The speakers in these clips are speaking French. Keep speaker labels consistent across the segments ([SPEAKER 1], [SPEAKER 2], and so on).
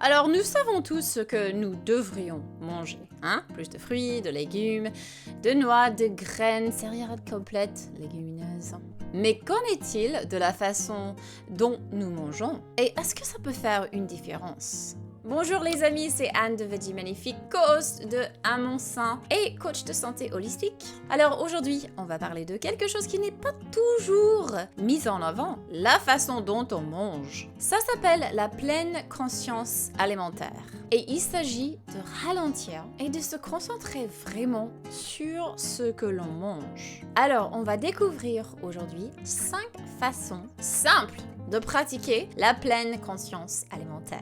[SPEAKER 1] Alors nous savons tous ce que nous devrions manger, hein? Plus de fruits, de légumes, de noix, de graines, céréales complètes, légumineuses. Mais qu'en est-il de la façon dont nous mangeons? Et est-ce que ça peut faire une différence? Bonjour les amis, c'est Anne de Veggie Magnifique, co-host de À Mon Sein et coach de santé holistique. Alors aujourd'hui, on va parler de quelque chose qui n'est pas toujours mis en avant, la façon dont on mange. Ça s'appelle la pleine conscience alimentaire. Et il s'agit de ralentir et de se concentrer vraiment sur ce que l'on mange. Alors, on va découvrir aujourd'hui 5 façons simples de pratiquer la pleine conscience alimentaire.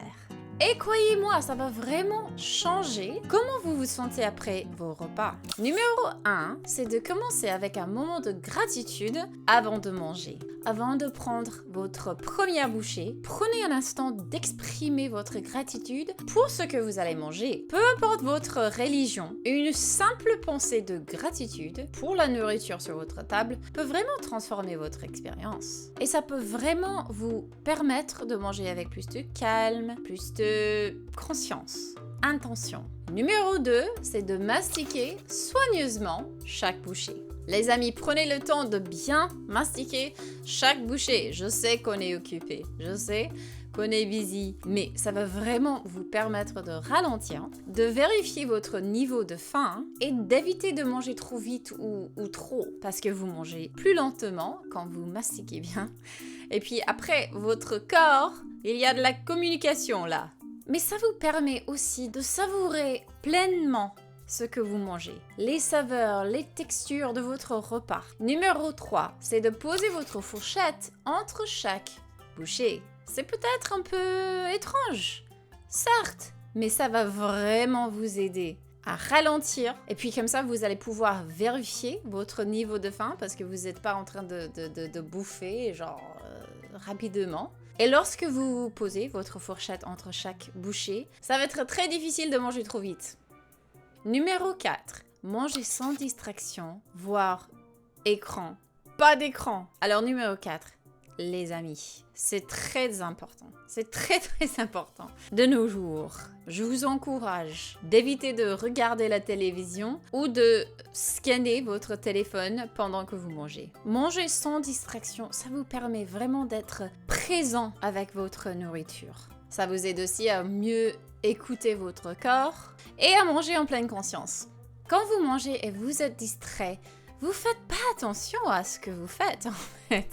[SPEAKER 1] Et croyez-moi, ça va vraiment changer comment vous vous sentez après vos repas. Numéro 1, c'est de commencer avec un moment de gratitude avant de manger. Avant de prendre votre première bouchée, prenez un instant d'exprimer votre gratitude pour ce que vous allez manger. Peu importe votre religion, une simple pensée de gratitude pour la nourriture sur votre table peut vraiment transformer votre expérience. Et ça peut vraiment vous permettre de manger avec plus de calme, plus de conscience, intention. Numéro 2, c'est de mastiquer soigneusement chaque bouchée. Les amis, prenez le temps de bien mastiquer chaque bouchée. Je sais qu'on est occupé, je sais qu'on est busy, mais ça va vraiment vous permettre de ralentir, de vérifier votre niveau de faim et d'éviter de manger trop vite ou trop, parce que vous mangez plus lentement quand vous mastiquez bien. Et puis après, votre corps, il y a de la communication là. Mais ça vous permet aussi de savourer pleinement ce que vous mangez, les saveurs, les textures de votre repas. Numéro 3, c'est de poser votre fourchette entre chaque bouchée. C'est peut-être un peu étrange, certes, mais ça va vraiment vous aider à ralentir. Et puis comme ça, vous allez pouvoir vérifier votre niveau de faim parce que vous n'êtes pas en train de bouffer rapidement. Et lorsque vous posez votre fourchette entre chaque bouchée, ça va être très difficile de manger trop vite. Numéro 4, manger sans distraction, voire écran. Pas d'écran. Alors numéro 4, les amis, c'est très important. C'est très important. De nos jours, je vous encourage d'éviter de regarder la télévision ou de scanner votre téléphone pendant que vous mangez. Manger sans distraction, ça vous permet vraiment d'être présent avec votre nourriture. Ça vous aide aussi à mieux écouter votre corps et à manger en pleine conscience. Quand vous mangez et vous êtes distrait, vous faites pas attention à ce que vous faites en fait.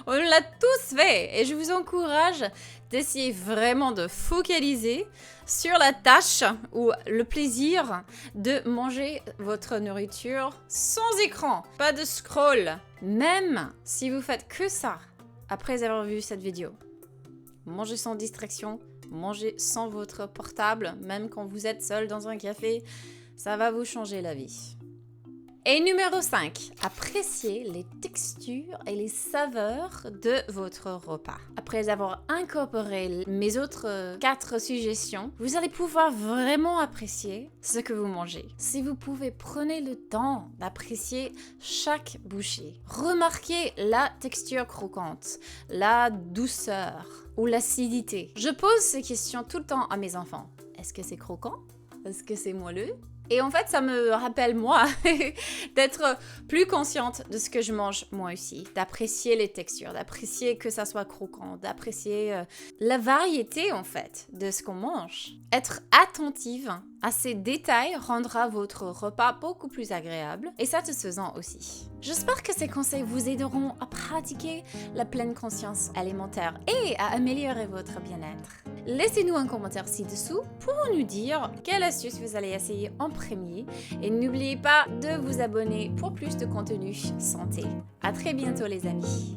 [SPEAKER 1] On l'a tous fait et je vous encourage d'essayer vraiment de focaliser sur la tâche ou le plaisir de manger votre nourriture sans écran, pas de scroll. Même si vous faites que ça après avoir vu cette vidéo. Mangez sans distraction, mangez sans votre portable, même quand vous êtes seul dans un café, ça va vous changer la vie. Et numéro 5, appréciez les textures et les saveurs de votre repas. Après avoir incorporé mes autres 4 suggestions, vous allez pouvoir vraiment apprécier ce que vous mangez. Si vous pouvez, prenez le temps d'apprécier chaque bouchée. Remarquez la texture croquante, la douceur ou l'acidité. Je pose ces questions tout le temps à mes enfants. Est-ce que c'est croquant? Est-ce que c'est moelleux? Et en fait, ça me rappelle, moi, d'être plus consciente de ce que je mange moi aussi, d'apprécier les textures, d'apprécier que ça soit croquant, d'apprécier la variété, en fait, de ce qu'on mange. Être attentive à ces détails rendra votre repas beaucoup plus agréable et satisfaisant aussi. J'espère que ces conseils vous aideront à pratiquer la pleine conscience alimentaire et à améliorer votre bien-être. Laissez-nous un commentaire ci-dessous pour nous dire quelle astuce vous allez essayer en premier et n'oubliez pas de vous abonner pour plus de contenu santé. À très bientôt les amis.